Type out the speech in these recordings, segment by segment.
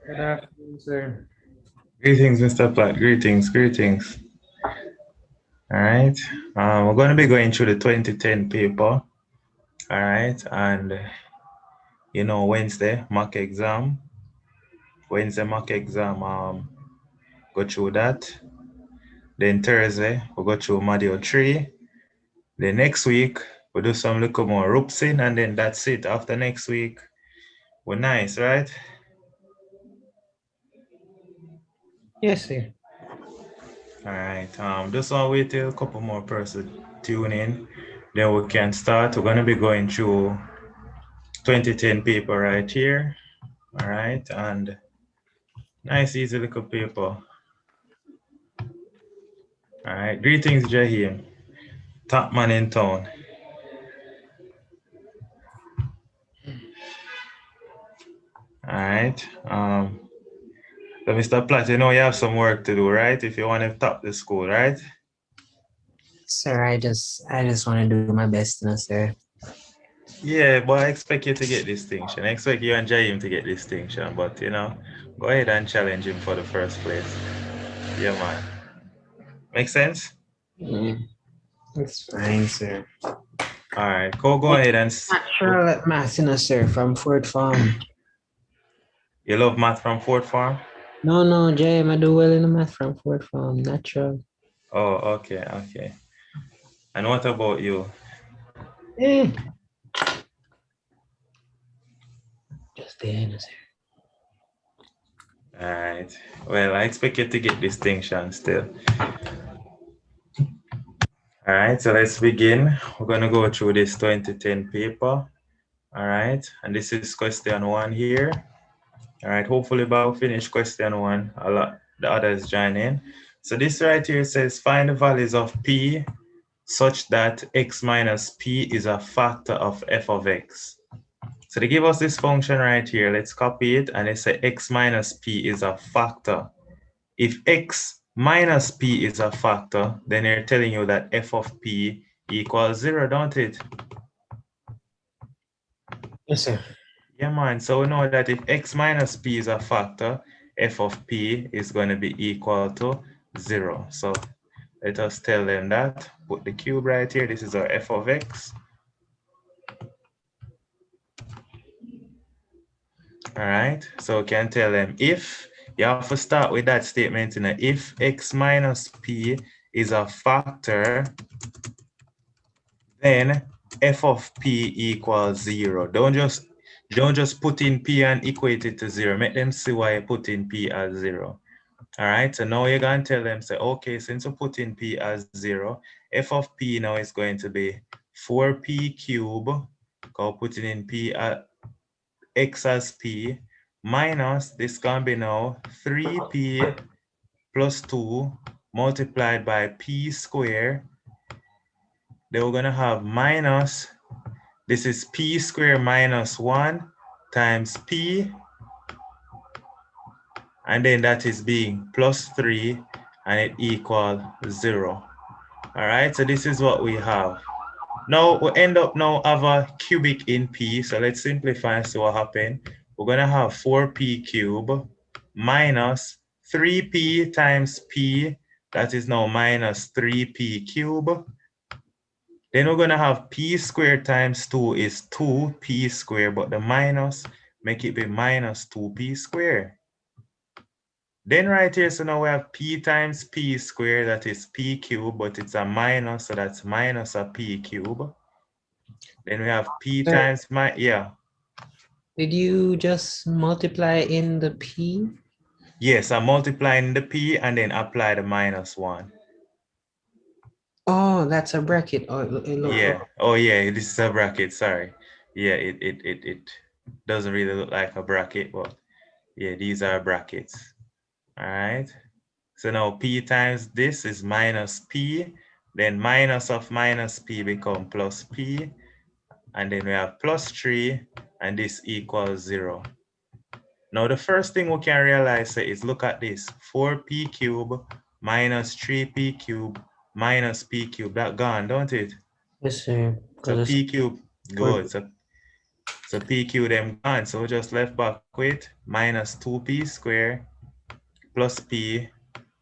Good afternoon, sir. Greetings, Mr. Platt. Greetings, greetings. All right. We're going to be going through the 2010 paper. All right. And, Wednesday, mock exam. Wednesday, mock exam, go through that. Then Thursday, we'll go through module 3. Then next week, we'll do some little more roopsing, and then that's it. After next week, we're nice, right? Yes, sir. All right. Just want to wait till a couple more persons tune in. Then we can start. We're going to be going through 2010 paper right here. All right. And nice, easy little paper. All right. Greetings, Jahim. Top man in town. All right. So Mr. Platt, you know you have some work to do, right? If you want to top the school, right? Sir, I just want to do my best, sir. Yeah, but I expect you to get distinction. I expect you and Jaim to get distinction, but go ahead and challenge him for the first place. Yeah, man. Make sense? It's fine, sir. All right, go ahead and. Natural math, sir, from fourth form. You love math from fourth form? No, Jay, I do well in the math from fourth form. Natural. Oh, okay. And what about you? Just the sir. All right. Well, I expect you to get distinction still. All right, so let's begin. We're going to go through this 2010 paper. All right, and this is question 1 here. All right, hopefully by we finish question 1, the others join in. So this right here says find the values of p such that x minus p is a factor of f of x. So they give us this function right here. Let's copy it, and they say x minus p is a factor. If x minus p is a factor, then they're telling you that f of p equals 0, don't it? Yes, sir. Yeah, man. So we know that if x minus p is a factor, f of p is going to be equal to 0. So let us tell them that. Put the cube right here. This is our f of x. All right. So we can tell them if, you have to start with that statement, if x minus p is a factor, then f of p equals 0. Don't just put in p and equate it to 0. Make them see why you put in p as 0. All right, so now you're going to tell them, say, okay, since we put in p as 0, f of p now is going to be 4p cube, because putting in p at x as p, minus, this can be now 3p plus 2 multiplied by p squared. Then we're going to have minus, this is p squared minus 1 times p, and then that is being plus 3, and it equals 0. All right, so this is what we have. Now we end up now have a cubic in p, so let's simplify and see what happened. We're gonna have 4p cube minus 3p times p, that is now minus 3p cube. Then we're gonna have p squared times 2 is 2p squared, but the minus make it be minus 2p squared. Then right here, so now we have p times p squared, that is p cube, but it's a minus, so that's minus a p cube. Then we have p times my, yeah. Did you just multiply in the p? Yes, I'm multiplying the p and then apply the minus 1. Oh, that's a bracket. Yeah. Oh yeah, this is a bracket, sorry. Yeah, it doesn't really look like a bracket, but yeah, these are brackets. All right. So now p times this is minus p, then minus of minus p become plus p, and then we have plus 3, and this equals 0. Now the first thing we can realize is look at this, 4p cube minus 3p cube minus p cube, that gone, don't it? Yes, sir. So p cube, good. So p cube them gone, so we just left back with minus 2p squared plus p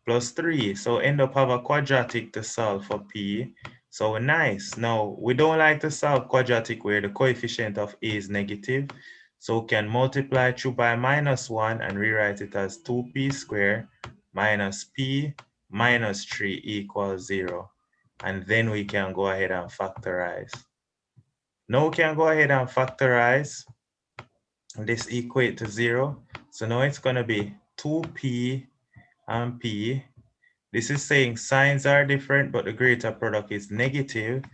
plus 3. So end up have a quadratic to solve for p. So nice. Now, we don't like to solve quadratic where the coefficient of a is negative. So we can multiply through by minus 1 and rewrite it as 2p squared minus p minus 3 equals 0. And then we can go ahead and factorize. Now we can go ahead and factorize. This equate to 0. So now it's going to be 2p, and P. This is saying signs are different, but the greater product is negative.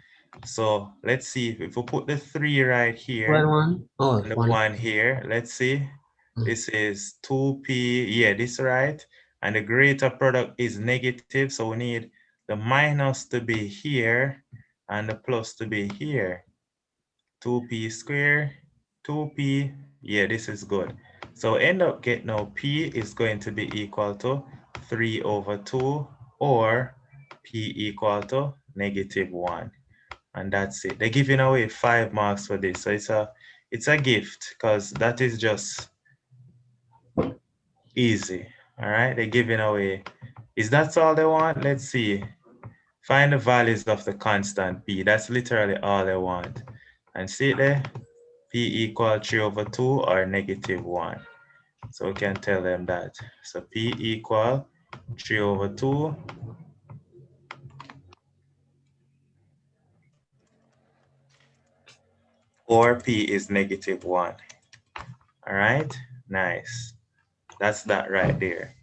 So let's see if we put the 3 right here One. Oh, and the one. 1 here. Let's see. This is 2P. Yeah, this right. And the greater product is negative. So we need the minus to be here and the plus to be here. 2P squared, 2P. Yeah, this is good. So end up getting now P is going to be equal to 3 over 2 or P equal to -1. And that's it. They're giving away 5 marks for this. So it's a gift because that is just easy. All right, they're giving away. Is that all they want? Let's see. Find the values of the constant P. That's literally all they want. And see it there? P equal 3 over 2 or -1. So we can tell them that. So P equal 3 over 2 or P is -1. All right, nice. That's that right there.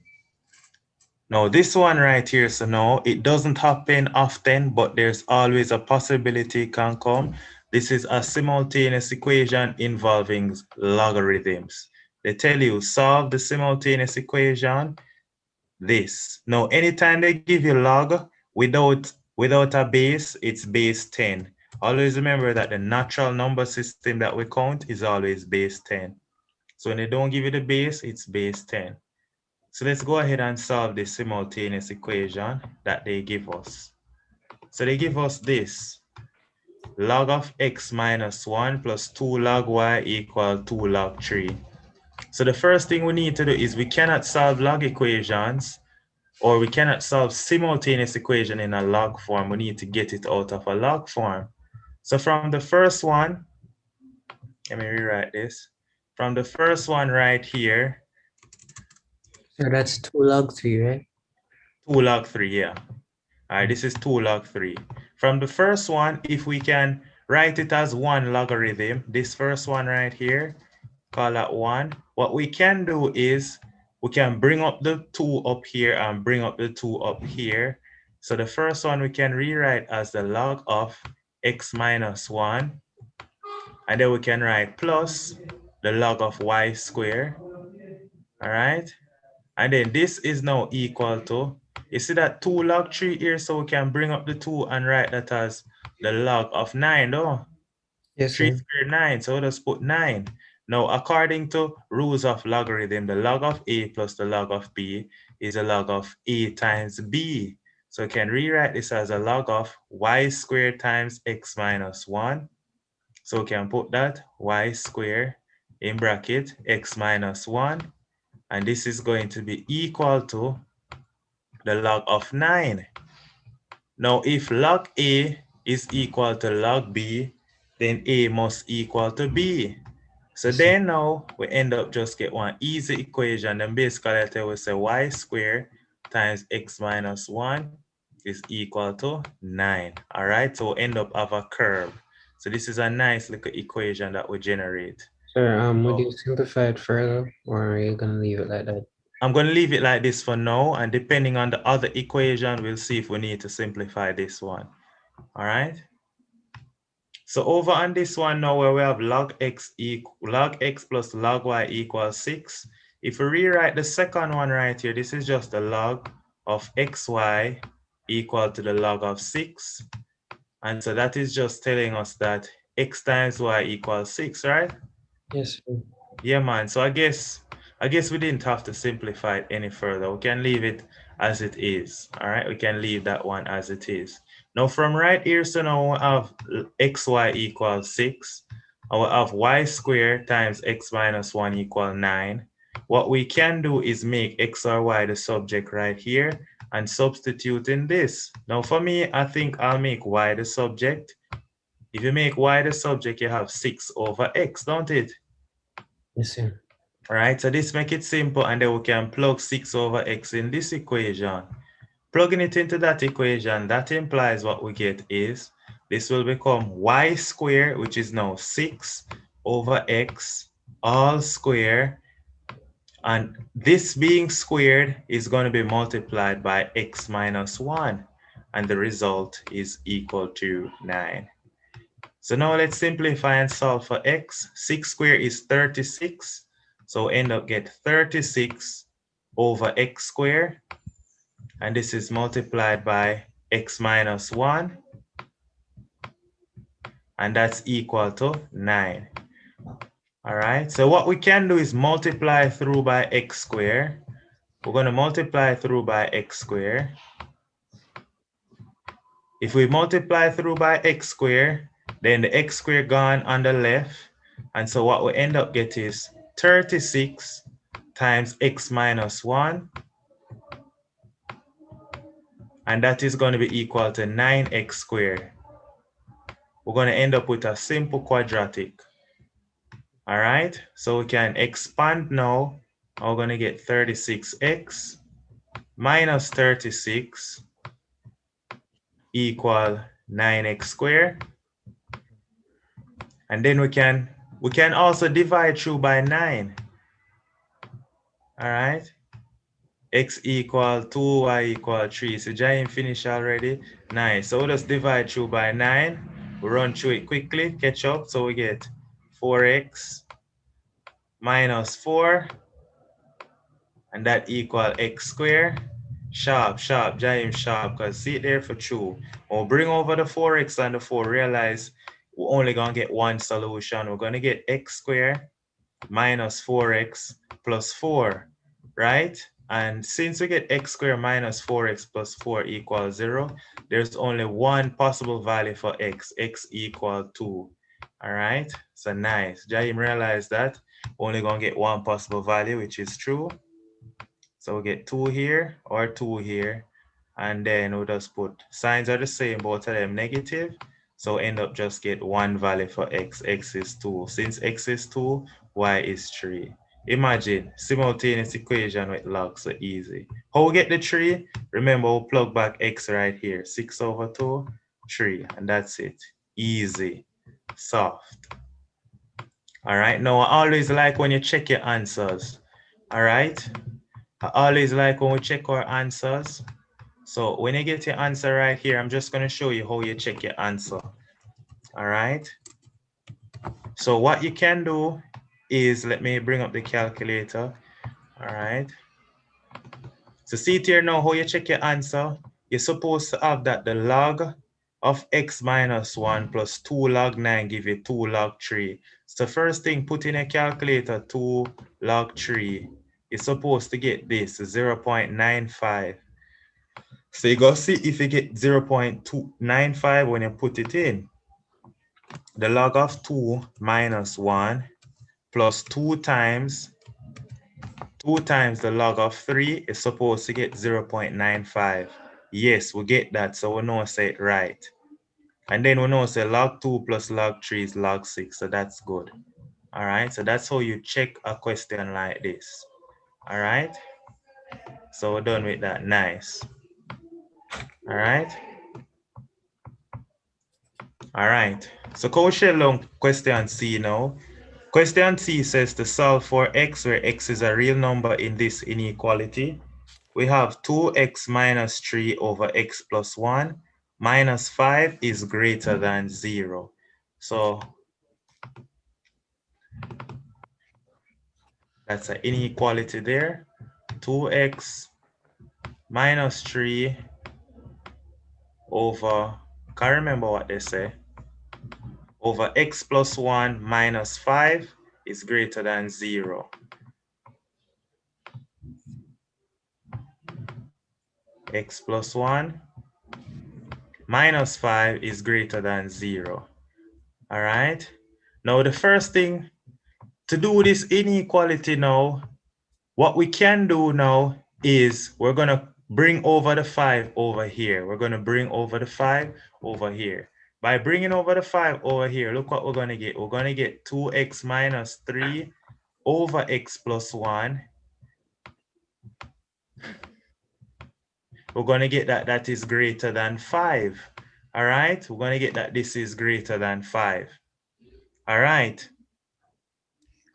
Now this one right here, so no, it doesn't happen often, but there's always a possibility it can come. This is a simultaneous equation involving logarithms. They tell you solve the simultaneous equation, this. Now anytime they give you log without a base, it's base 10. Always remember that the natural number system that we count is always base 10. So when they don't give you the base, it's base 10. So let's go ahead and solve this simultaneous equation that they give us. So they give us this. Log of x minus 1 plus 2 log y equal 2 log 3. So the first thing we need to do is we cannot solve log equations or we cannot solve simultaneous equation in a log form. We need to get it out of a log form. So from the first one, let me rewrite this. From the first one right here. So that's 2 log 3, right? 2 log 3, yeah. All right, this is 2 log 3. From the first one, if we can write it as 1 logarithm, this first one right here, call that 1. What we can do is we can bring up the 2 up here and bring up the 2 up here. So the first one we can rewrite as the log of x minus 1. And then we can write plus the log of y squared. All right. And then this is now equal to, you see that 2 log 3 here, so we can bring up the 2 and write that as the log of 9, though. Yes, 3 sir. squared 9, so let's put 9. Now, according to rules of logarithm, the log of a plus the log of b is a log of a times b. So we can rewrite this as a log of y squared times x minus 1. So we can put that y squared in bracket x minus 1. And this is going to be equal to the log of 9. Now, if log A is equal to log B, then A must equal to B. So Yes, then now we end up just get one easy equation. And basically we say y squared times x minus 1 is equal to 9. All right, so we end up have a curve. So this is a nice little equation that we generate. sir, would you simplify it further, or are you gonna leave it like that? I'm going to leave it like this for now, and depending on the other equation, we'll see if we need to simplify this one. All right. So over on this one now, where we have log x plus log y equals 6. If we rewrite the second one right here, this is just the log of xy equal to the log of 6. And so that is just telling us that x times y equals 6, right? Yes, sir. Yeah, man. So I guess we didn't have to simplify it any further. We can leave it as it is. All right, we can leave that one as it is. Now from right here, so now we have xy equals 6. I will have y squared times x minus 1 equal 9. What we can do is make x or y the subject right here and substitute in this. Now for me, I think I'll make y the subject. If you make y the subject, you have 6 over x, don't it? Yes, sir. All right, so this make it simple, and then we can plug 6 over x in this equation. Plugging it into that equation, that implies what we get is, this will become y squared, which is now 6 over x, all square, And this being squared is going to be multiplied by x minus 1. And the result is equal to 9. So now let's simplify and solve for x. 6 squared is 36. So end up get 36 over x squared. And this is multiplied by x minus 1. And that's equal to 9. All right, so what we can do is multiply through by x squared. We're going to multiply through by x squared. If we multiply through by x squared, then the x squared gone on the left. And so what we end up getting is 36 times x minus 1. And that is going to be equal to 9x squared. We're going to end up with a simple quadratic. All right, so we can expand now. We're going to get 36x minus 36 equal 9x squared. And then we can also divide through by 9. All right, x equal 2, y equal 3. So Jaime finished already. Nice. So we'll just divide through by 9. We run through it quickly, catch up. So we get 4x minus 4, and that equal x squared. Sharp, sharp, Jaime sharp, because see it there for true. We'll bring over the 4x and the 4, realize we're only going to get one solution. We're going to get x squared minus 4x plus 4, right? And since we get x squared minus 4x plus 4 equals 0, there's only one possible value for x equal 2. All right, so nice. Jaime realized that we're only going to get one possible value, which is true. So we get 2 here or 2 here. And then we'll just put, signs are the same, both of them negative. So end up just get one value for x. X is 2. Since x is 2, y is 3. Imagine simultaneous equation with log, so easy. How we get the 3? Remember, we'll plug back x right here. 6 over 2, 3. And that's it. Easy. Soft. All right. Now, I always like when you check your answers. All right. I always like when we check our answers. So when you get your answer right here, I'm just going to show you how you check your answer. All right. So what you can do is, let me bring up the calculator. All right. So see it here now, how you check your answer. You're supposed to have that the log of x minus 1 plus 2 log 9 give you 2 log 3. So first thing, put in a calculator 2 log 3. You're supposed to get this 0.95. So you go see if you get 0.295 when you put it in. The log of 2 minus 1 plus 2 times the log of 3 is supposed to get 0.95. Yes, we get that, so we know say it right. And then we know say log 2 plus log 3 is log 6, so that's good. All right, so that's how you check a question like this. All right, so we're done with that. Nice. All right. All right, so go share along question C now. Question C says to solve for x where x is a real number in this inequality. We have 2x minus 3 over x plus 1 minus 5 is greater than 0. So that's an inequality there. 2x minus 3 over, can't remember what they say, over x plus 1 minus 5 is greater than 0. X plus 1 minus 5 is greater than 0. All right. Now, the first thing to do this inequality now, what we can do now is we're going to bring over the 5 over here. We're going to bring over the 5 over here. By bringing over the 5 over here, look what we're going to get. We're going to get 2x minus 3 over x plus 1. We're going to get that that is greater than 5. All right. We're going to get that this is greater than 5. All right.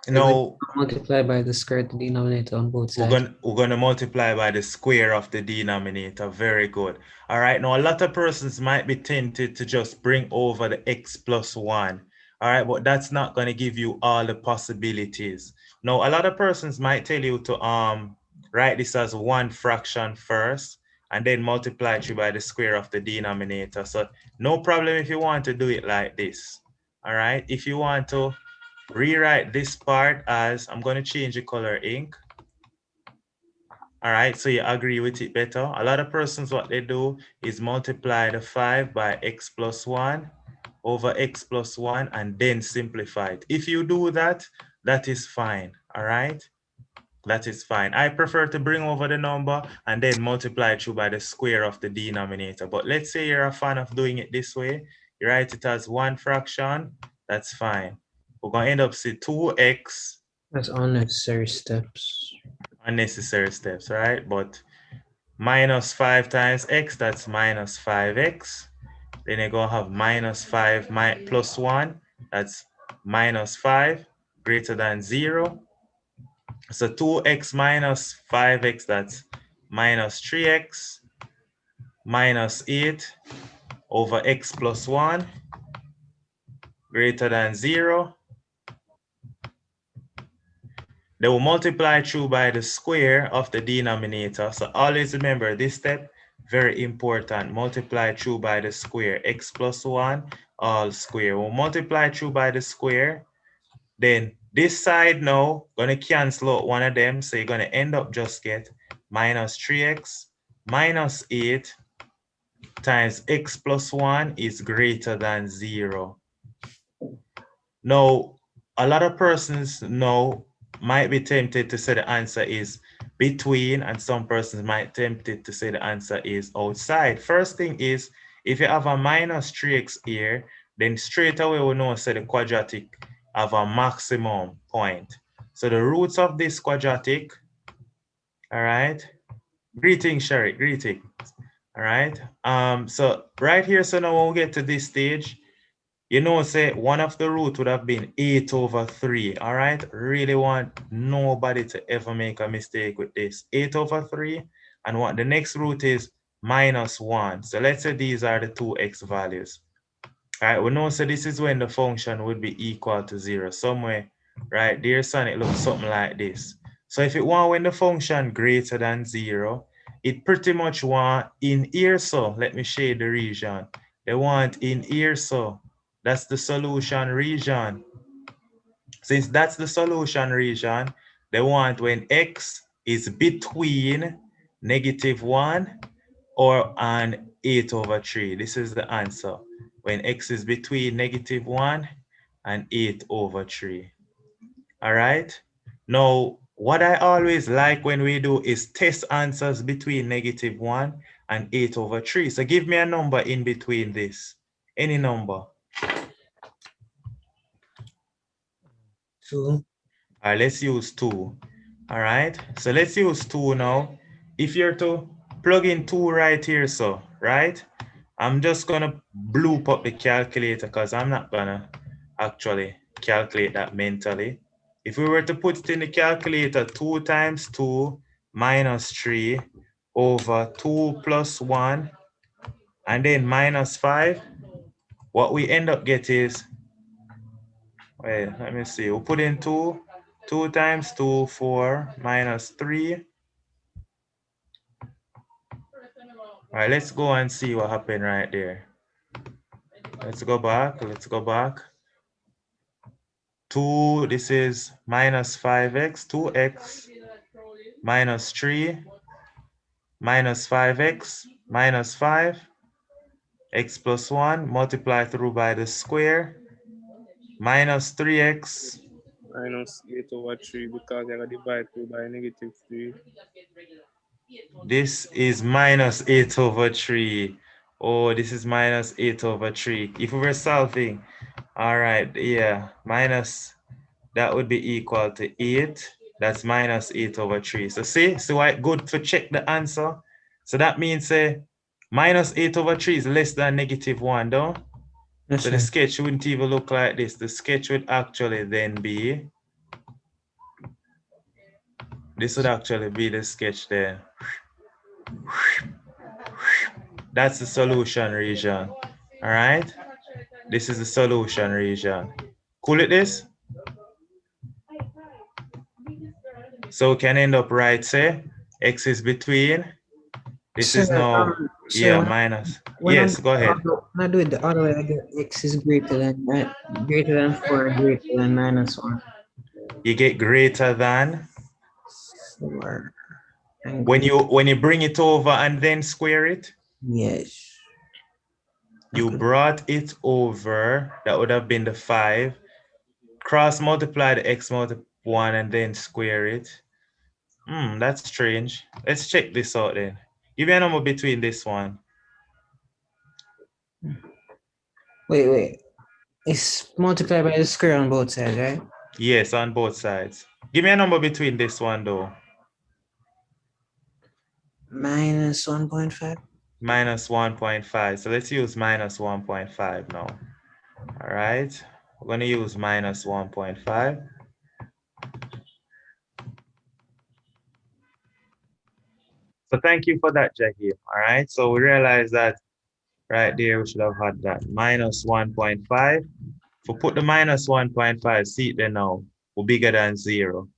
Now, Multiply by the square of the denominator on both sides. we're gonna multiply by the square of the denominator. Very good. All right. Now, a lot of persons might be tempted to just bring over the x plus 1. All right, but that's not going to give you all the possibilities. Now, a lot of persons might tell you to write this as one fraction first and then multiply through by the square of the denominator. So no problem if you want to do it like this. All right. If you want to rewrite this part as, I'm going to change the color ink. All right, so you agree with it better. A lot of persons, what they do is multiply the 5 by x plus 1 over x plus 1 and then simplify it. If you do that, that is fine. All right, that is fine. I prefer to bring over the number and then multiply it through by the square of the denominator. But let's say you're a fan of doing it this way. You write it as one fraction. That's fine. We're going to end up see 2x. That's unnecessary steps. Unnecessary steps, right? But minus 5 times x, that's minus 5x. Then you're going to have minus 5 plus 1, that's minus 5, greater than 0. So 2x minus 5x, that's minus 3x, minus 8 over x plus 1, greater than 0. They will multiply through by the square of the denominator. So always remember this step, very important. Multiply through by the square, x plus 1 all square. We'll multiply through by the square. Then this side now, going to cancel out one of them. So you're going to end up just get minus 3x minus 8 times x plus 1 is greater than 0. Now, a lot of persons know might be tempted to say the answer is between, and some persons might be tempted to say the answer is outside. First thing is, if you have a minus 3x here, then straight away we know say the quadratic have a maximum point. So the roots of this quadratic, all right, greeting Sherry, greeting, all right. So right here, so now when we get to this stage, you know, say one of the root would have been 8 over 3, all right? Really want nobody to ever make a mistake with this. 8 over 3, and what the next root is minus 1. So let's say these are the two x values. All right, we know, so this is when the function would be equal to 0. Somewhere right there, son, it looks something like this. So if it want when the function greater than 0, it pretty much want in here, so let me shade the region. They want in here, so that's the solution region. Since that's the solution region, they want when x is between -1 or an 8 over 3. This is the answer. When x is between -1 and 8 over 3. All right? Now, what I always like when we do is test answers between -1 and 8 over 3. So give me a number in between this. Any number. 2. All right, let's use 2. All right, so let's use 2 now. If you're to plug in 2 right here, so, right? I'm just gonna bloop up the calculator because I'm not gonna actually calculate that mentally. If we were to put it in the calculator, 2 times 2 minus 3 over 2 plus 1 and then minus 5, what we end up getting is, wait, let me see, we'll put in 2. 2 times 2, 4, minus 3. All right, let's go and see what happened right there. Let's go back, let's go back. 2, this is minus 5x, 2x, minus 3, minus 5x, minus 5, x plus 1, multiply through by the square, minus 3x, minus 8 over 3 because you're going to divide 2 by -3. this is minus 8 over 3. Oh, this is minus 8 over 3. If we were solving, all right, yeah, minus, that would be equal to 8. That's minus 8 over 3. So see, so why good to check the answer. So that means minus 8 over 3 is less than -1, though. Yes, So the sir. sketch wouldn't even look like this. The sketch would actually then be This would actually be the sketch there. That's the solution region. All right. This is the solution region. Cool it this? So we can end up right, say, x is between. This is Sir, now, sir, yeah, minus. when Yes, go ahead. when I do it the other way, I get x is greater than 4, greater than -1. You get greater than 4 and when greater. you bring it over and then square it. Yes. You Okay. brought it over. That would have been the 5. Cross multiply the x multiply 1 and then square it. That's strange. Let's check this out then. Give me a number between this one. Wait. It's multiplied by the square on both sides, right? Yes, on both sides. Give me a number between this one though. -1.5. Minus 1.5. So let's use minus 1.5 now. All right. We're going to use minus 1.5. So thank you for that, Jackie. All right. So we realize that right there, we should have had that minus 1.5. If we put the minus 1.5, see it there now, we're bigger than 0.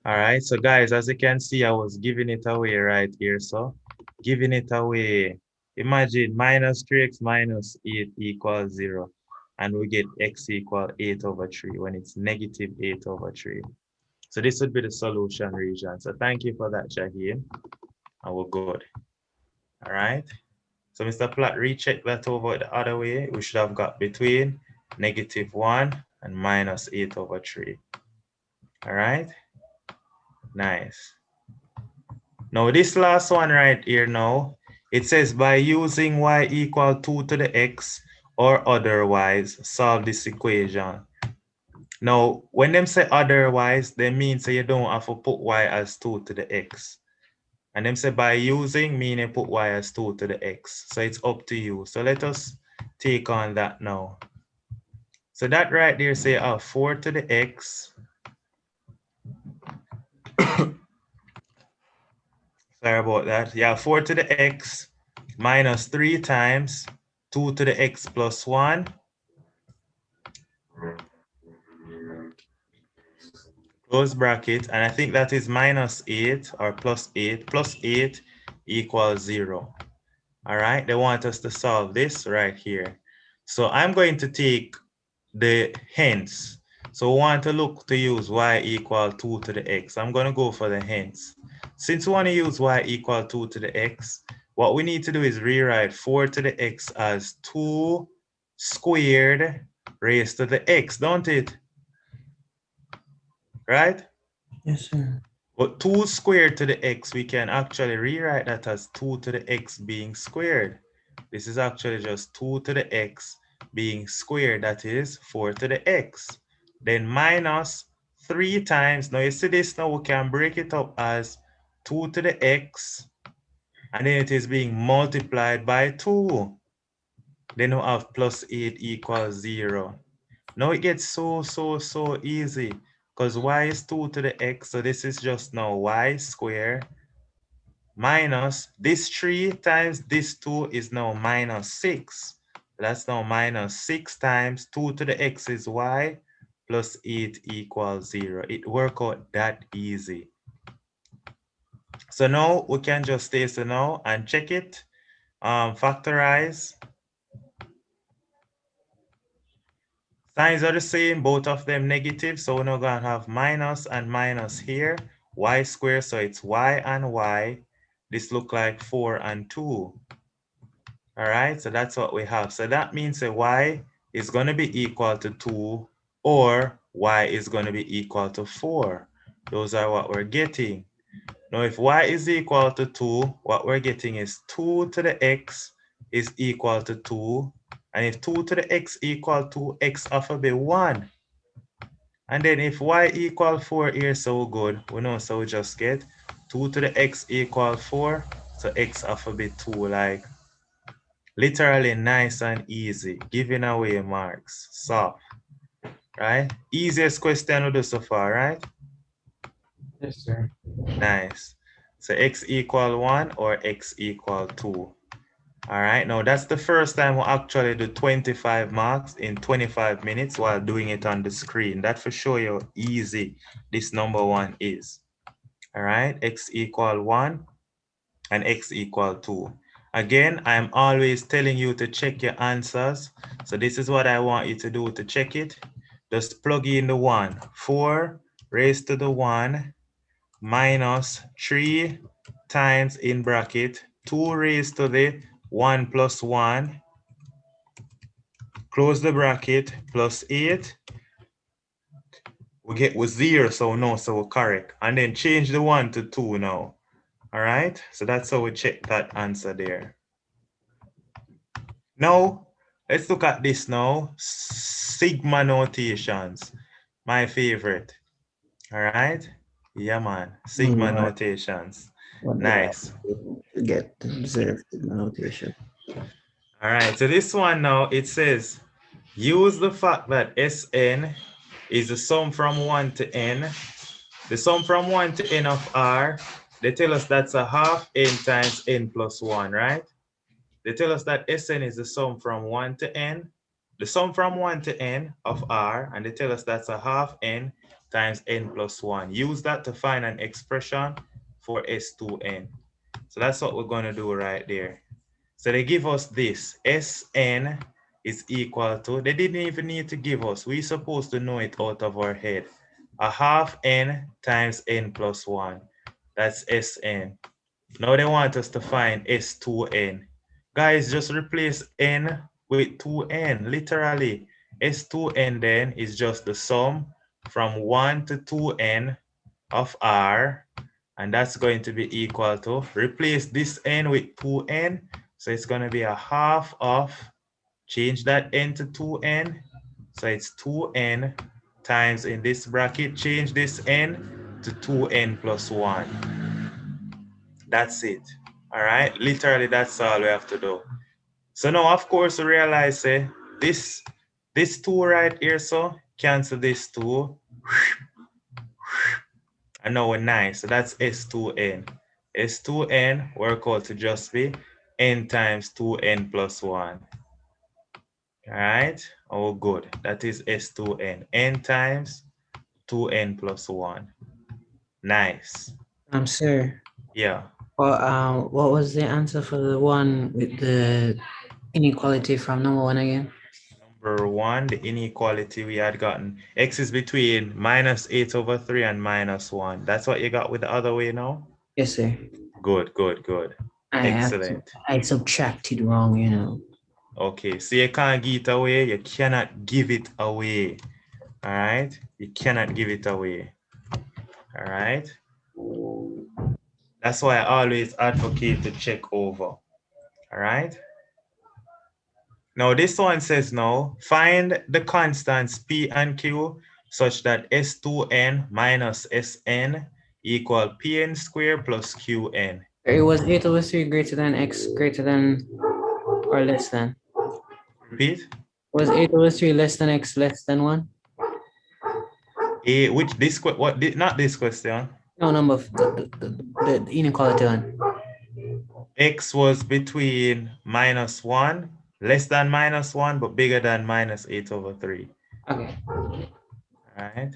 All right. So guys, as you can see, I was giving it away right here. So giving it away. Imagine minus 3x minus 8 equals 0. And we get x equal 8 over 3 when it's negative 8 over 3. So this would be the solution region. So thank you for that, Shaheen. And we're good. All right. So Mr. Platt, recheck that over the other way. We should have got between -1 and minus 8 over 3. All right. Nice. Now this last one right here now, it says by using y equal 2 to the x or otherwise solve this equation. Now, when them say otherwise, they mean say you don't have to put y as 2 to the x. And them say by using, meaning put y as 2 to the x. So it's up to you. So let us take on that now. So that right there say 4 to the x. Sorry about that. Yeah, 4 to the x minus 3 times 2 to the x plus 1. Close bracket. And I think that is minus 8 or plus 8. Plus 8 equals 0. All right, they want us to solve this right here. So I'm going to take the hence. So we want to look to use y equal 2 to the x. I'm going to go for the hence. Since we want to use y equal 2 to the x, what we need to do is rewrite 4 to the x as 2 squared raised to the x, don't it? Right? Yes, sir. But 2 squared to the x, we can actually rewrite that as 2 to the x being squared. This is actually just 2 to the x being squared, that is 4 to the x. Then minus 3 times, now you see this now, we can break it up as 2 to the x, and then it is being multiplied by 2. Then we have plus 8 equals 0. Now it gets so easy, because y is 2 to the x, so this is just now y squared minus this 3 times this 2 is now minus 6. That's now minus 6 times 2 to the x is y plus 8 equals 0. It works out that easy. So now we can just stay so now and check it. Factorize. Signs are the same, both of them negative. So we're now going to have minus and minus here. Y squared, so it's y and y. This look like 4 and 2. All right, so that's what we have. So that means that y is going to be equal to 2 or y is going to be equal to 4. Those are what we're getting. Now, if y is equal to 2, what we're getting is 2 to the x is equal to 2. And if 2 to the x equal to x have to be 1. And then if y equal 4 here, so good. We know, so we just get 2 to the x equal 4. So x have to be 2, like literally nice and easy, giving away marks, soft, right? Easiest question we do so far, right? Yes, sir. Nice. So x equal 1 or x equal 2. All right, now that's the first time we'll actually do 25 marks in 25 minutes while doing it on the screen. That for sure how easy this number one is. All right, x equal 1 and x equal 2. Again, I'm always telling you to check your answers. So this is what I want you to do to check it. Just plug in the 1. 4 raised to the 1 minus 3 times in bracket 2 raised to the 1 plus 1, close the bracket, plus 8. We get with 0, so no, so we're correct. And then change the 1 to 2 now. All right, so that's how we check that answer there. Now, let's look at this now. Sigma notations, my favorite. All right, yeah, man. Sigma notations. What did I Nice. do to get the notation? All right, so this one now, it says, use the fact that Sn is the sum from 1 to n. The sum from 1 to n of r, they tell us that's a half n times n plus 1, right? They tell us that Sn is the sum from 1 to n, the sum from 1 to n of r, and they tell us that's a half n times n plus 1. Use that to find an expression for S2n. So that's what we're going to do right there. So they give us this, Sn is equal to, they didn't even need to give us, we're supposed to know it out of our head. A half n times n plus 1, that's Sn. Now they want us to find S2n. Guys, just replace n with 2n, literally. S2n then is just the sum from 1 to 2n of r, and that's going to be equal to, replace this n with 2n, so it's going to be a half of, change that n to 2n, so it's 2n times, in this bracket, change this n to 2n plus 1. That's it. All right, literally that's all we have to do. So now, of course, we realize this 2 right here, so cancel this 2. And now we're 9, so that's S2n. S2n work out to just be n times 2n plus 1. All right, oh good, that is S2n, n times 2n plus 1. Nice. Sir. Yeah. Well, what was the answer for the one with the inequality from number one again? Number 1, the inequality we had gotten, x is between minus 8 over 3 and minus 1. That's what you got with the other way now? Yes, sir. Good, good, good. Excellent. I subtracted wrong, you know. Okay, so you can't give it away, you cannot give it away. All right, you cannot give it away. All right, that's why I always advocate to check over. All right, now this one says now, find the constants P and Q such that S2n minus Sn equal Pn squared plus Qn. It was 8 over 3 greater than x greater than or less than. Repeat. Was 8 over 3 less than x less than 1? Which this, what, not this question. No, number, the inequality one. X was between minus 1, less than minus 1, but bigger than minus 8 over 3. Okay. All right.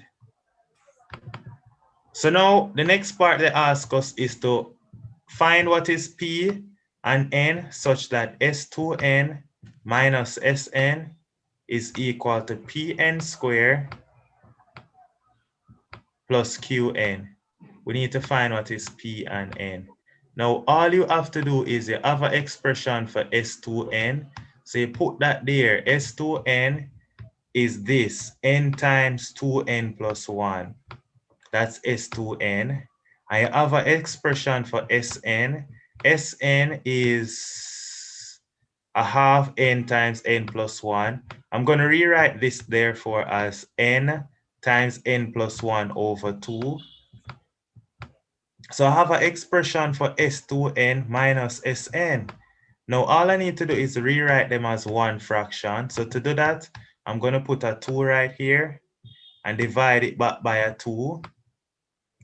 So now the next part they ask us is to find what is P and N such that S2n minus Sn is equal to Pn squared plus Qn. We need to find what is P and N. Now, all you have to do is you have an expression for S2n. So you put that there. S2n is this, n times 2n plus 1. That's S2n. I have an expression for Sn. Sn is a half n times n plus 1. I'm going to rewrite this therefore as n times n plus 1 over 2. So I have an expression for S2n minus Sn. Now all I need to do is rewrite them as one fraction. So to do that, I'm going to put a 2 right here and divide it back by a 2.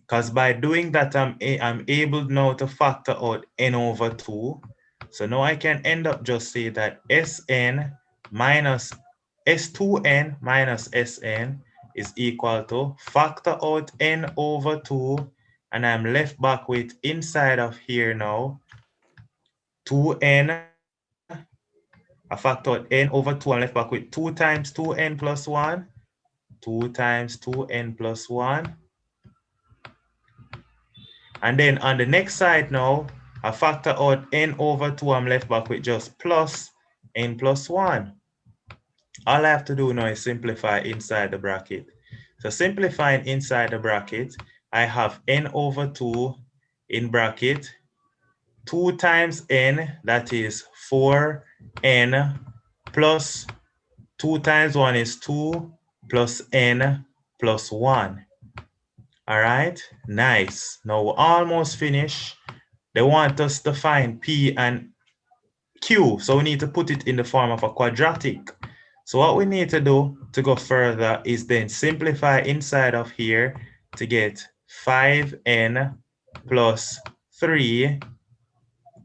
Because by doing that, I'm able now to factor out n over 2. So now I can end up just say that Sn minus S2n minus Sn is equal to factor out n over 2, and I'm left back with inside of here now 2n. I factor out n over 2, I'm left back with 2 times 2n plus 1, 2 times 2n plus 1. And then on the next side now, I factor out n over 2, I'm left back with just plus n plus 1. All I have to do now is simplify inside the bracket. So simplifying inside the bracket, I have n over 2 in bracket, 2 times n, that is 4n, plus 2 times 1 is 2, plus n plus 1. All right, nice. Now we're almost finished. They want us to find P and Q, so we need to put it in the form of a quadratic. So what we need to do to go further is then simplify inside of here to get 5n plus 3,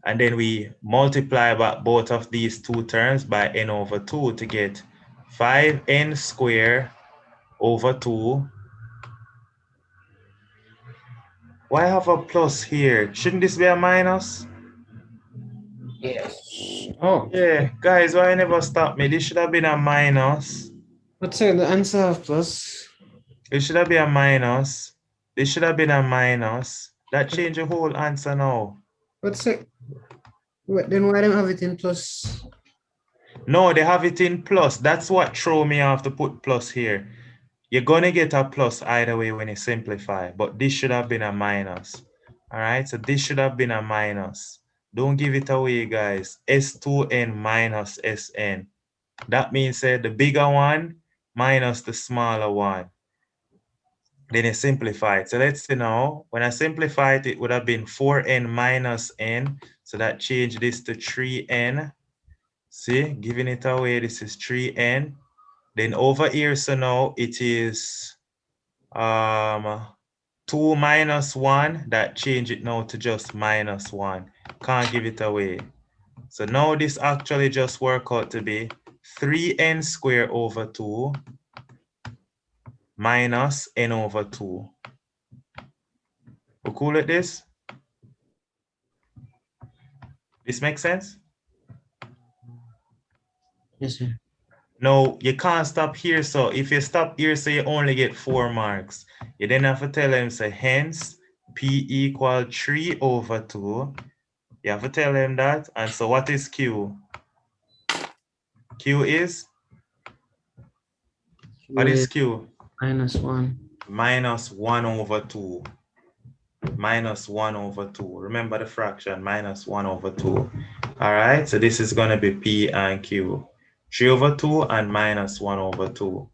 and then we multiply by both of these two terms by n over 2 to get 5n squared over 2. Why have a plus here? Shouldn't this be a minus? Yes. Oh. Yeah, guys, why you never stop me? This should have been a minus. What's the answer of plus? It should have been a minus. This should have been a minus. That changed the whole answer now. What's it? Then why don't have it in plus? No, they have it in plus. That's what threw me off to put plus here. You're gonna get a plus either way when you simplify, but this should have been a minus. All right, so this should have been a minus. Don't give it away, guys. S2n minus Sn. That means the bigger one minus the smaller one. Then you simplify it. So let's see now, when I simplify it, it would have been 4n minus n. So that changed this to 3n. See, giving it away, this is 3n. Then over here, so now it is 2 minus 1. That change it now to just minus 1. Can't give it away. So now this actually just work out to be 3n squared over 2 minus n over 2. We cool at this? This makes sense? Yes, sir. No, you can't stop here. So if you stop here, so you only get 4 marks. You then have to tell them, say, hence P equal 3 over 2. You have to tell them that. And so what is Q? Q is? What is Q? Minus 1. Minus 1 over 2. Minus 1 over 2. Remember the fraction, minus 1 over 2. All right, so this is going to be P and Q. 3 over 2 and minus 1 over 2.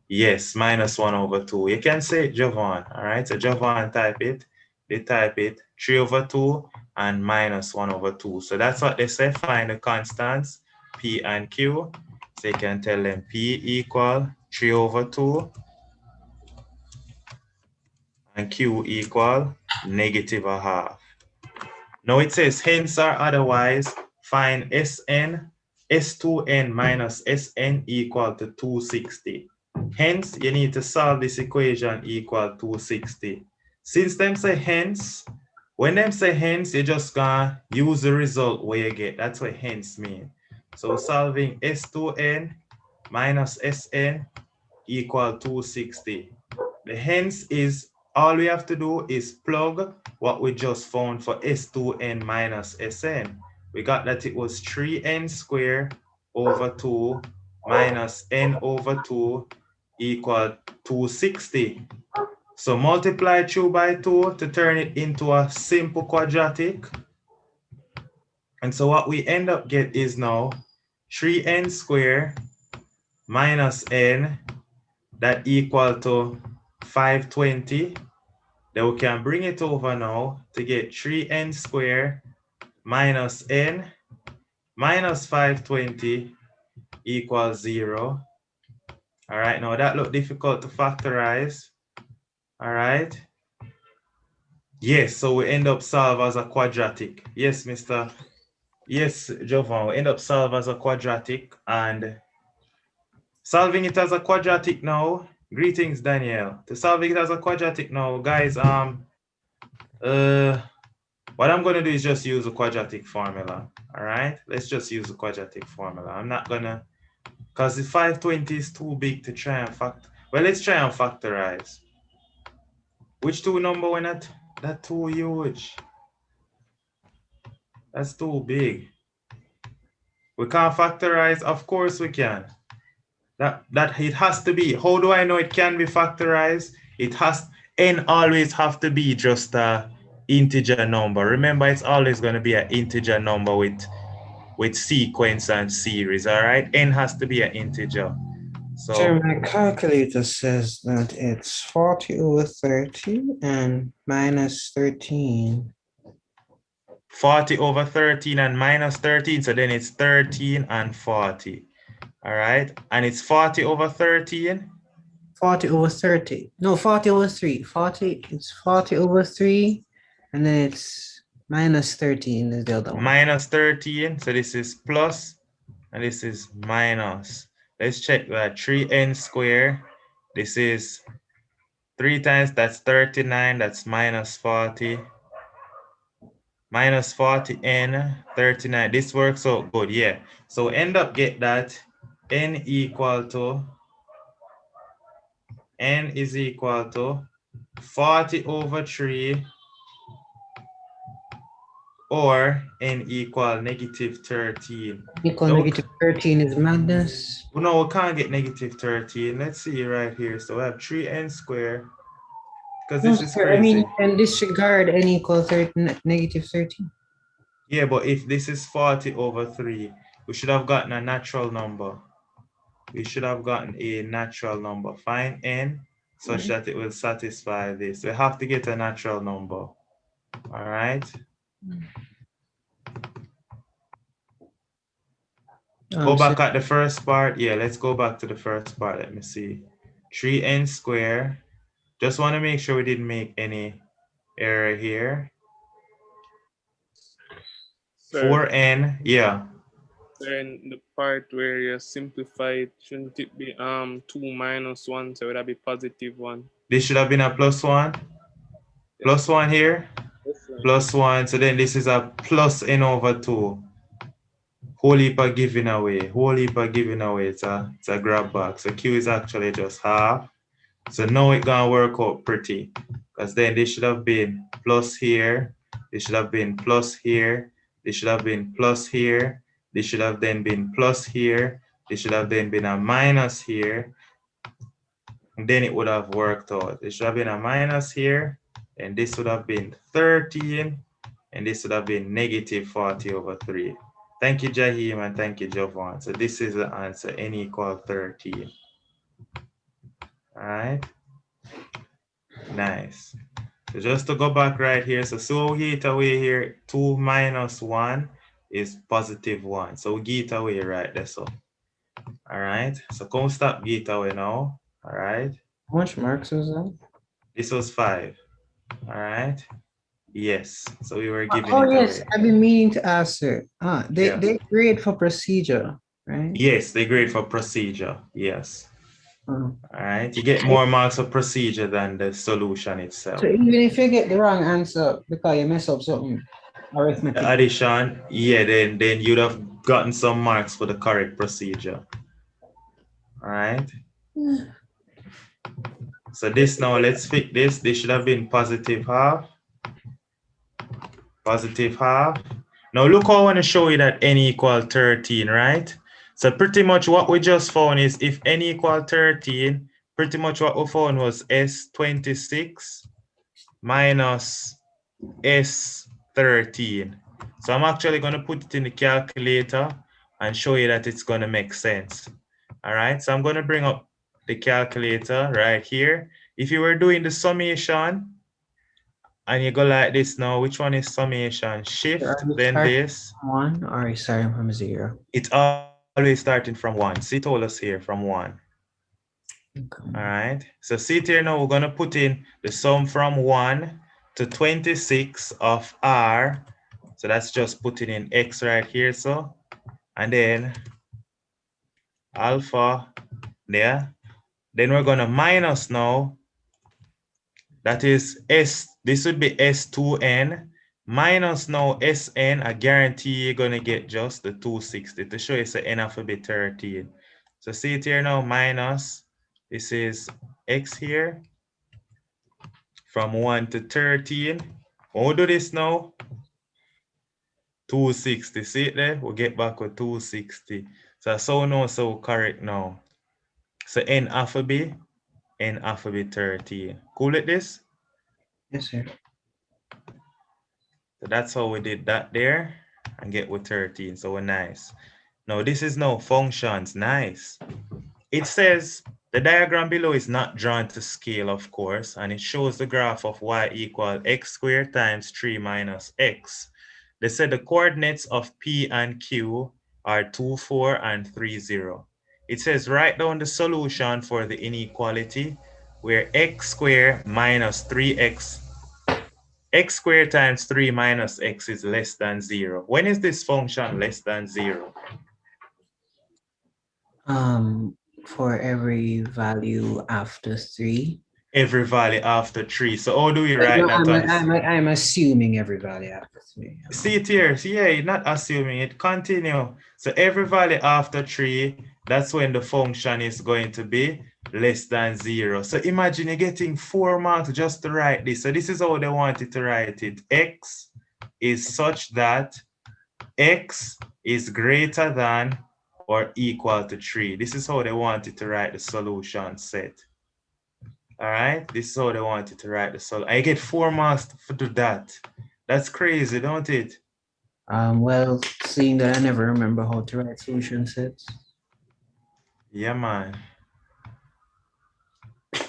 Yes, minus 1 over 2. You can say it, Jovan. All right, so Jovan type it. They type it 3 over 2 and minus 1 over 2. So that's what they say. Find the constants, P and Q. So you can tell them P equal 3 over 2 and Q equal negative a half. Now it says hence or otherwise find Sn, S2n minus Sn equal to 260. Hence, you need to solve this equation equal 260. Since them say hence, when them say hence, you just gonna use the result where you get. That's what hence mean. So solving S2n minus Sn equal 260. The hence is, all we have to do is plug what we just found for S2n minus Sn. We got that it was 3n squared over 2 minus n over 2 equal 260. So multiply 2 by 2 to turn it into a simple quadratic. And so what we end up get is now 3n squared minus n, that equal to 520. Then we can bring it over now to get 3n squared minus n minus 520 equals 0. All right, now that look difficult to factorize. All right. Yes, so we end up solve as a quadratic. Yes, Mr. Yes, Jovan, we end up solve as a quadratic, and solving it as a quadratic now. Greetings, Daniel. To solving it as a quadratic now, guys, what I'm going to do is just use a quadratic formula. All right, let's just use a quadratic formula. I'm not gonna, because the 520 is too big to try and well, let's try and factorize. Which two number were not that too huge? That's too big. We can't factorize. Of course we can. That it has to be. How do I know it can be factorized? It has, n always have to be just a integer number. Remember, it's always going to be an integer number with sequence and series. All right, n has to be an integer. So Sir, my calculator says that it's 40 over 30 and minus 13. 40 over 13 and minus 13, so then it's 13 and 40. All right, and it's 40 over 13. 40 over 30. No, 40 over 3. 40, it's 40 over 3, and then it's minus 13 is the other one. Minus 13, so this is plus, and this is minus. Let's check that. 3n squared. This is 3 times, that's 39, that's minus 40. Minus 40n, 39. This works out good, yeah. So end up get that n is equal to 40 over 3 or n equal negative 13. Equal So negative 13 is madness. no, we can't get negative 13. Let's see right here. So we have 3n squared, because No, this is sir, crazy. I mean, you can disregard n equal 13, negative 13. Yeah, but if this is 40 over 3, we should have gotten a natural number. We should have gotten a natural number. Find n such that it will satisfy this. We have to get a natural number. All right. Go back at the first part. Yeah, let's go back to the first part. Let me see. 3n squared. Just want to make sure we didn't make any error here. Sir, 4n, yeah. then the part where you simplify it, shouldn't it be 2 minus 1? So would that be positive 1? This should have been a plus 1. Yes. Plus 1 here. Yes, sir. Plus 1. So then this is a plus n over 2. Whole heap of giving away. Whole heap of giving away. It's a grab back. So Q is actually just half. So now it's gonna work out pretty. Because then this should have been plus here. This should have been plus here. This should have been plus here. This should have then been plus here. This should have then been a minus here. And then it would have worked out. It should have been a minus here. And this would have been 13. And this would have been negative 40 over 3. Thank you, Jahim, and thank you, Jovan. So this is the answer, n equal 13. All right. Nice. So just to go back right here, so we get away here, 2 minus 1 is positive 1. So we get away right there. So, all right. So come stop get away now. All right. How much marks was that? This was 5. All right. Yes. So we were giving Oh, it yes. away. I've been meaning to ask, sir. They grade for procedure, right? Yes, they grade for procedure. Yes. Oh. All right. You get more marks for procedure than the solution itself. So even if you get the wrong answer because you mess up something, arithmetic. Addition, yeah, then you'd have gotten some marks for the correct procedure. All right. So this now, let's fix this. This should have been positive half. Positive half. Now look how I want to show you that n equal 13, right? So pretty much what we just found is if n equal 13, pretty much what we found was S26 minus S13. So I'm actually going to put it in the calculator and show you that it's going to make sense. All right, so I'm going to bring up the calculator right here. If you were doing the summation and you go like this now, which one is summation? Shift, then this. 1 or starting from 0? It's always starting from 1. See, it told us here from 1. Okay. All right, so see it here now, we're going to put in the sum from 1 to 26 of r. So that's just putting in x right here. So, and then alpha there. Then we're going to minus now. That is S. This would be S2n minus now Sn. I guarantee you're going to get just the 260 to show you it's an n of a bit 13. So see it here now, minus. This is x here from 1 to 13. When we do this now, 260. See it there? We'll get back with 260. So now so correct now. So n alpha b, n alpha b 13. Cool with this? Yes, sir. So that's how we did that there and get with 13. So we're nice. Now this is now functions. Nice. It says the diagram below is not drawn to scale, of course, and it shows the graph of y equal x squared times 3 minus x. They said the coordinates of P and Q are 2, 4, and 3, 0. It says write down the solution for the inequality where x squared minus 3x, x squared times 3 minus x is less than 0. When is this function less than 0? For every value after 3. Every value after 3. So how do we But write no, that on this? I'm assuming every value after 3. See it here. See, yeah, you're not assuming it. Continue. So every value after 3, that's when the function is going to be less than 0. So imagine you're getting 4 marks just to write this. So this is how they wanted to write it. X is such that x is greater than or equal to 3. This is how they wanted to write the solution set. All right, this is how they wanted to write the solution. I get 4 marks to do that. That's crazy, don't it? Well, seeing that I never remember how to write solution sets. Yeah, man.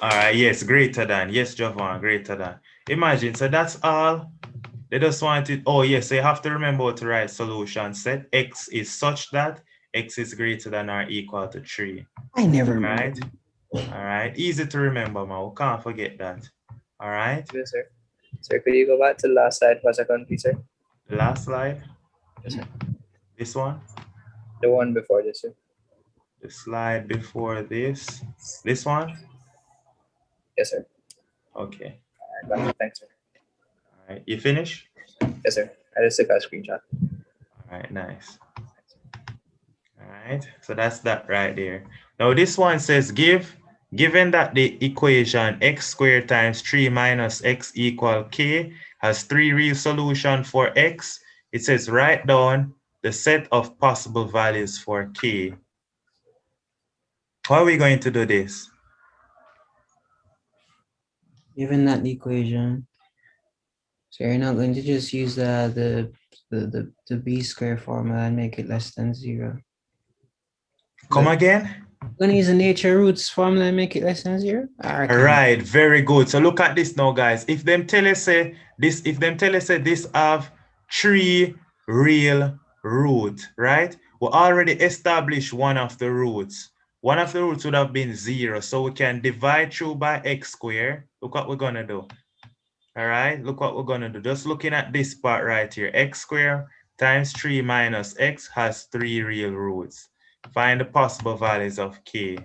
All right, yes, greater than. Yes, Jovan, greater than. Imagine, so that's all. They just wanted, oh, yes, so you have to remember how to write solution set. X is such that x is greater than or equal to 3. I never All remember. right. All right, easy to remember, man. We can't forget that. All right. Yes, sir. Sir, could you go back to the last slide for a second, please, sir? The last slide. Yes, sir. This one. The one before this, sir. The slide before this. This one. Yes, sir. Okay. All right, got it. Thanks, sir. All right. You finish? Yes, sir. I just took a screenshot. All right. Nice. All right. So that's that right there. Now this one says given that the equation x squared times 3 minus x equal k has 3 real solutions for x, it says write down the set of possible values for k. How are we going to do this? Given that equation, so you're not going to just use the b square formula and make it less than 0. Come again? Going to use the nature roots formula and make it less than 0? All right, very good. So look at this now, guys. If them tell us say this have 3 real roots, right? We already established one of the roots. One of the roots would have been 0. So we can divide through by x squared. Look what we're gonna do. All right, look what we're gonna do. Just looking at this part right here, x squared times 3 minus x has 3 real roots. Find the possible values of k.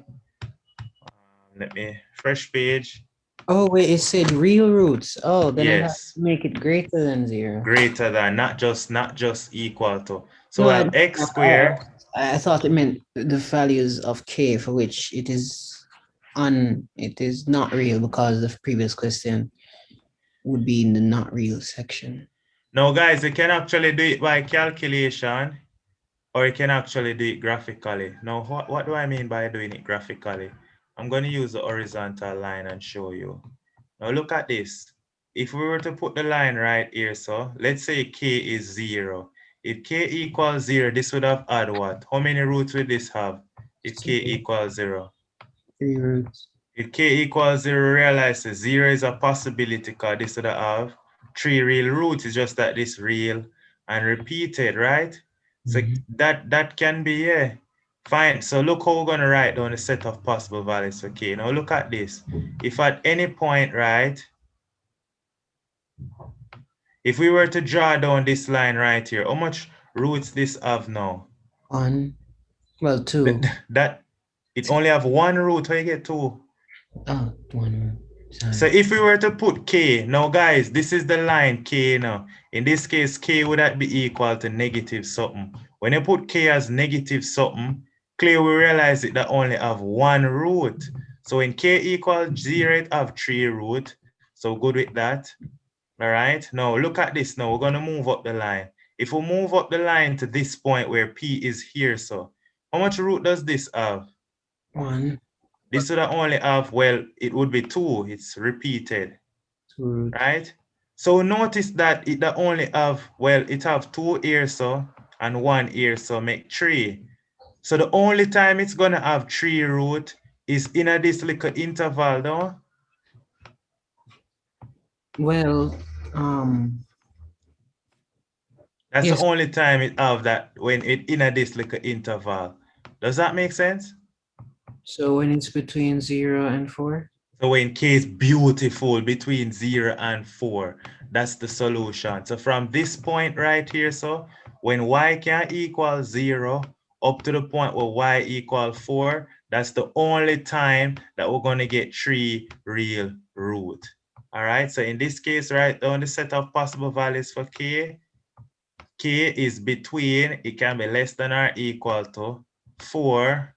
Let me, fresh page. Oh, wait, it said real roots. Oh, then I have Yes, to make it greater than 0. greater than, not just equal to. So No, we have x squared. I thought it meant the values of k for which it is not real because the previous question would be in the not real section. Now, guys, you can actually do it by calculation, or you can actually do it graphically. Now, what do I mean by doing it graphically? I'm going to use the horizontal line and show you. Now, look at this. If we were to put the line right here, so let's say k is 0. If k equals 0, this would have had what? How many roots would this have if k equals 0? 3 roots. If k equals 0, realize that 0 is a possibility because this would have 3 real roots. It's just that this real and repeated, right? So that can be, yeah. Fine. So look how we're going to write down the set of possible values for k. Now look at this. If at any point, right, If we were to draw down this line right here, how much roots this have now? 1. Well, 2. That it only have one root, where you get 2. Oh, 1. So Sorry. if we were to put k, now guys, this is the line k now. In this case, k would that be equal to negative something. When you put k as negative something, clearly we realize it that only have one root. So when k equals 0, it have 3 root. So good with that. All right. Now look at this. Now we're going to move up the line. If we move up the line to this point where p is here, so how much root does this have? 1. This would only have, well, it would be 2. It's repeated. 2 root. Right? So notice that it only have, well, it have 2 here, so, and 1 here, so make 3. So the only time it's gonna have 3 root is in this little interval, though. Well, That's yes. the only time it have that, when it in this little interval. Does that make sense? So when it's between 0 and 4? So when k is beautiful between 0 and 4, that's the solution. So from this point right here, so when y can equal 0 up to the point where y equal 4, that's the only time that we're going to get 3 real root. All right, so in this case, write down the set of possible values for k. K is between, it can be less than or equal to 4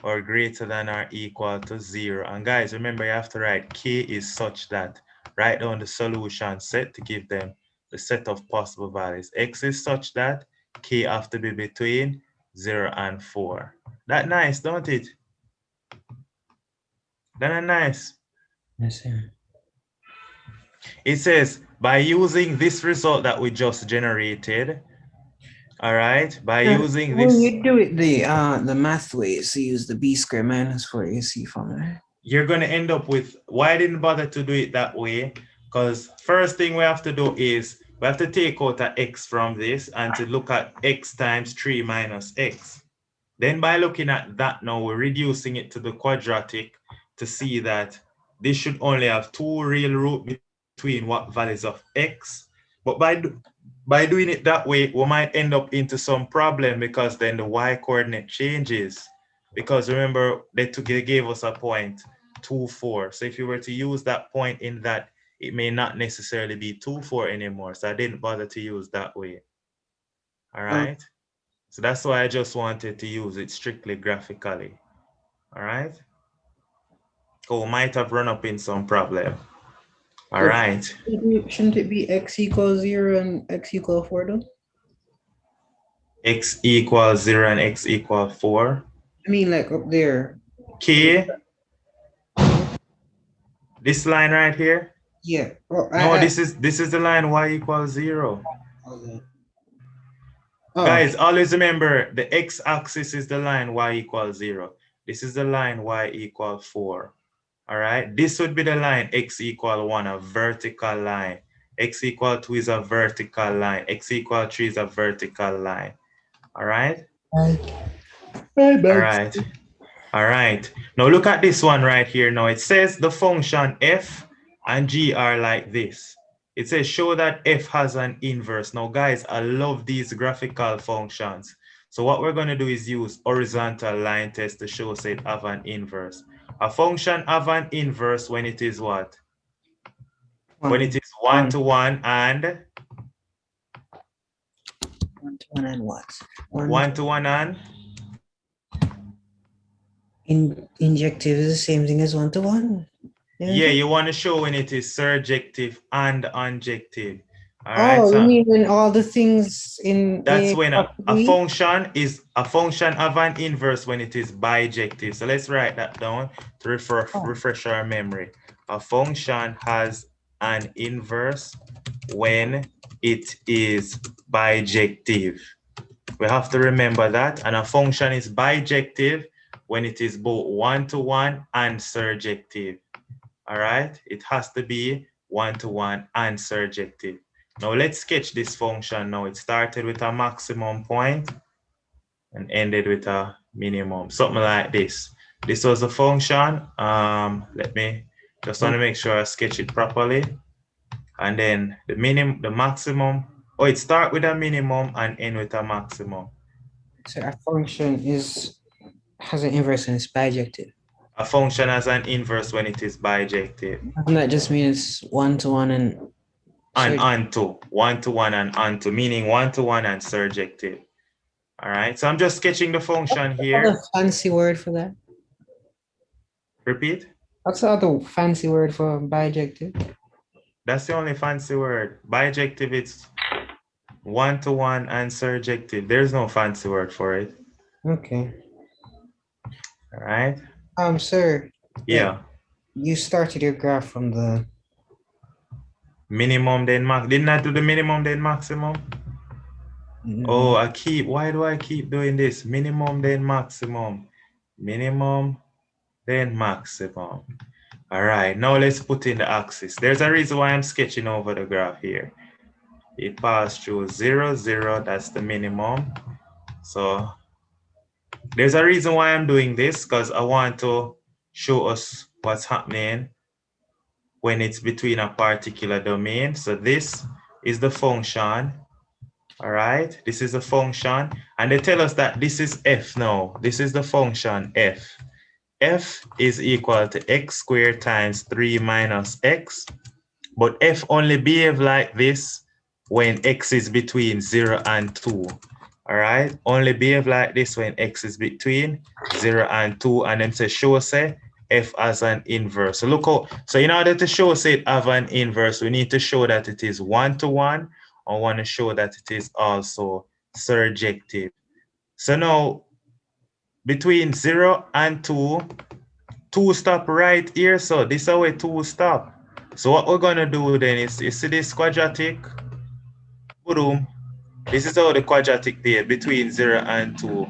or greater than or equal to 0. And guys, remember you have to write k is such that. Write down the solution set to give them the set of possible values. X is such that k have to be between 0 and 4. That nice, don't it? That nice. Yes, sir. It says, by using this result that we just generated, all right, by using this. When you do it the math way, so use the b square minus 4ac formula. You're going to end up with, why I didn't bother to do it that way? Because first thing we have to do is, we have to take out an x from this and to look at x times 3 minus x. Then by looking at that now, we're reducing it to the quadratic to see that this should only have 2 real root between what values of x. But by doing it that way, we might end up into some problem because then the y coordinate changes. Because remember, they gave us a point, 2, 4. So if you were to use that point in that, it may not necessarily be 2, 4 anymore. So I didn't bother to use that way. All right. So that's why I just wanted to use it strictly graphically. All right. Oh, might have run up in some problem. All right. Shouldn't it be x equals 0 and x equal 4 though? X equals 0 and x equals 4. I mean, like up there. K. This line right here. Yeah. Oh, No, this is the line y equals 0. Okay. Guys, always remember the x-axis is the line y equals 0. This is the line y equals 4. All right. This would be the line x equal 1, a vertical line. X equal 2 is a vertical line. X equal 3 is a vertical line. All right. All right. All right. Now look at this one right here. Now it says the function f and g are like this. It says show that f has an inverse. Now guys, I love these graphical functions. So what we're going to do is use horizontal line test to show say it have an inverse. A function have an inverse when it is what? When it is 1 to 1 and 1 to 1 and what? 1 to 1 and Injective is the same thing as 1 to 1. Yeah, you want to show when it is surjective and unjective. All Oh, right, so you mean when all the things in that's when a function is a function of an inverse when it is bijective. So let's write that down to refresh our memory. A function has an inverse when it is bijective. We have to remember that. And a function is bijective when it is both 1 to 1 and surjective. All right, it has to be 1 to 1 and surjective. Now let's sketch this function now. It started with a maximum point and ended with a minimum, something like this. This was a function. Let me just want to make sure I sketch it properly. And then the maximum, it start with a minimum and end with a maximum. So a function has an inverse and it's bijective. A function has an inverse when it is bijective. And that just means one-to-one and onto, one-to-one and onto, meaning one-to-one and surjective. All right, so I'm just sketching the function here. What's the fancy word for that? Repeat. What's the other fancy word for bijective? That's the only fancy word. Bijective, it's one-to-one and surjective. There's no fancy word for it. Okay. All right. Sir. Yeah. You started your graph from the minimum then max. Didn't I do the minimum then maximum? No. Oh, why do I keep doing this? Minimum then maximum. Minimum then maximum. All right, now let's put in the axis. There's a reason why I'm sketching over the graph here. It passed through 0, 0, that's the minimum. So there's a reason why I'm doing this, because I want to show us what's happening when it's between a particular domain. So this is the function. All right, this is a function, and they tell us that this is f now. This is the function f. F is equal to x squared times 3 minus x, but f only behave like this when x is between 0 and 2. All right, only behave like this when x is between 0 and 2, and then say show say f as an inverse. So look how, so in order to show say it have an inverse, we need to show that it is one-to-one. I want to show that it is also surjective. So now, between 0 and 2, 2 stop right here. So this is where 2 stop. So what we're going to do then is, you see this quadratic? Boom. This is how the quadratic there between 0 and 2.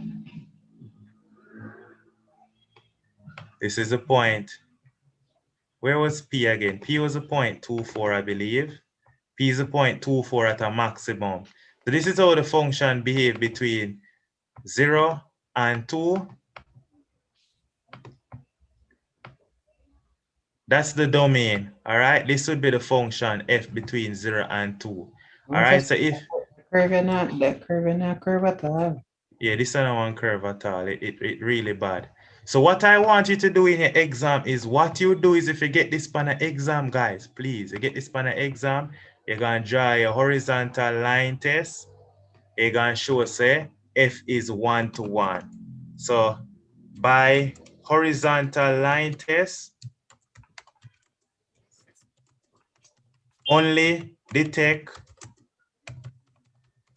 This is the point. Where was P again? P was a point 24, I believe. P is a point 24 at a maximum. So this is how the function behave between 0 and 2. That's the domain. All right, this would be the function f between 0 and 2. All right, so if curve at all. Yeah, this is not one curve at all. It really bad. So what I want you to do in your exam is, what you do is, if you get this on an exam, guys, please, you get this on an exam, you're going to draw a horizontal line test. You're going to show, say, f is 1-to-1. So by horizontal line test, only detect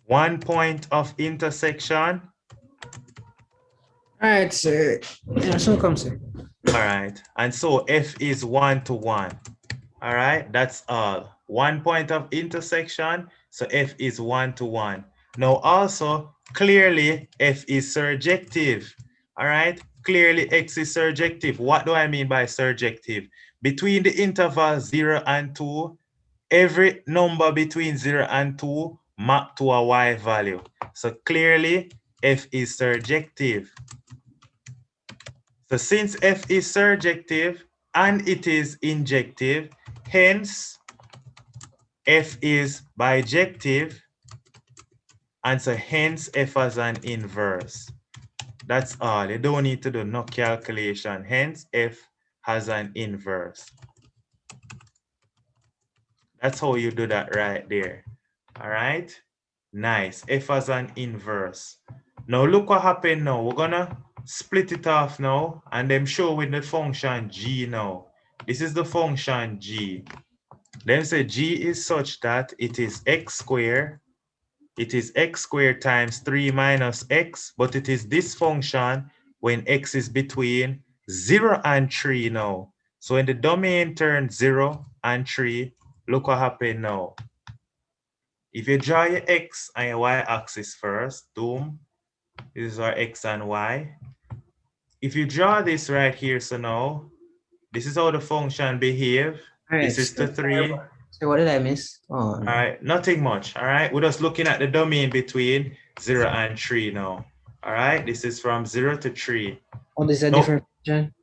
one point of intersection. All right, sir. Yeah, so come, sir. All right, and so f is 1-to-1. All right, that's all. 1 point of intersection, so f is 1-to-1. Now also, clearly f is surjective. All right, clearly x is surjective. What do I mean by surjective? Between the interval 0 and 2, every number between 0 and 2 map to a y value. So clearly f is surjective. So since f is surjective and it is injective, hence f is bijective, and so hence f has an inverse. That's all. You don't need to do no calculation. Hence f has an inverse. That's how you do that right there. All right, nice. F has an inverse. Now look what happened now. We're gonna split it off now and then show with the function g now. This is the function g. Then say g is such that it is x squared. It is x squared times 3 minus x, but it is this function when x is between 0 and 3 now. So when the domain turns 0 and 3, look what happened now. If you draw your x and your y-axis first, boom, this is our x and y. If you draw this right here, so now, this is how the function behave. Right, this is the 3. So what did I miss? Oh, all right, nothing much. All right, we're just looking at the domain between 0 and 3 now. All right, this is from 0 to 3. Oh, this is a different function?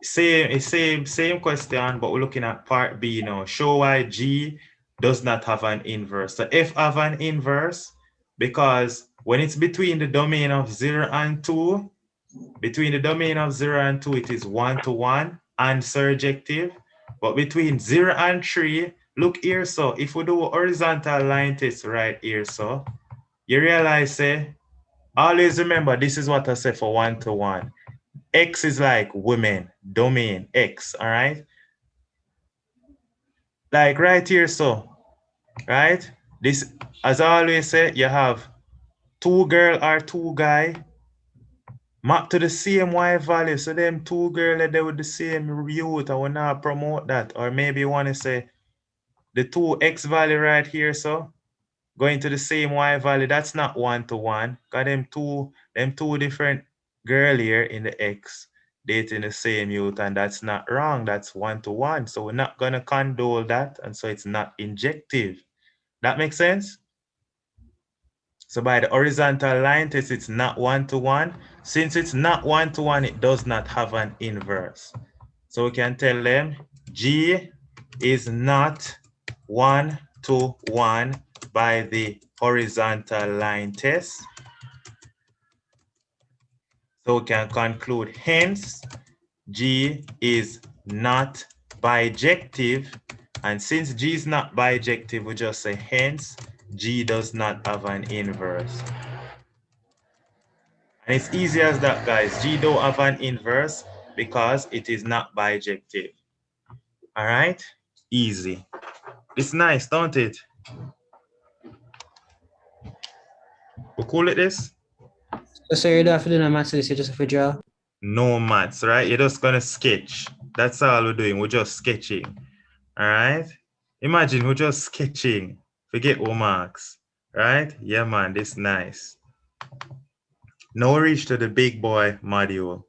Same question, but we're looking at part B now. Show why g does not have an inverse. So F have an inverse because when it's between the domain of 0 and 2, between the domain of 0 and 2, it is 1 to 1 and surjective. But between 0 and 3, look here, so if we do a horizontal line test right here, so you realize, say, always remember, this is what I say for 1 to 1. X is like women, domain, X, all right? Like right here, so, right? This, as I always say, you have 2 girl or 2 guy map to the same Y value. So them 2 girl they with the same youth. I will not promote that. Or maybe you want to say the 2 X value right here, so going to the same Y value. That's not 1 to 1. Got them two different girl here in the X dating the same youth, and that's not wrong. That's 1 to 1. So we're not gonna condone that, and so it's not injective. That makes sense? So by the horizontal line test, it's not 1 to 1. Since it's not 1 to 1, it does not have an inverse. So we can tell them G is not 1 to 1 by the horizontal line test. So we can conclude, hence, G is not bijective. And since G is not bijective, we just say hence, G does not have an inverse. And it's easy as that, guys. G don't have an inverse because it is not bijective. All right? Easy. It's nice, don't it? We cool with this? So, sir, you don't have to do no maths, you just have to draw. No maths, right? You're just gonna sketch. That's all we're doing. We're just sketching. All right? Imagine we're just sketching. Forget all marks. Right? Yeah, man, this nice. Now we reach to the big boy module.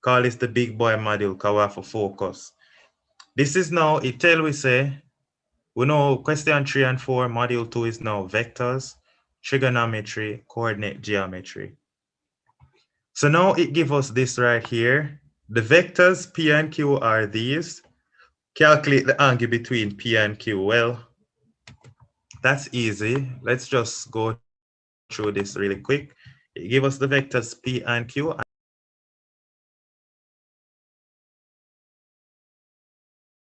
Call this the big boy module because we have to focus. This is now, it tell we say, we know question 3 and 4, module 2 is now vectors, trigonometry, coordinate geometry. So now it gives us this right here. The vectors P and Q are these. Calculate the angle between P and Q. Well, that's easy. Let's just go through this really quick. It gives us the vectors P and Q,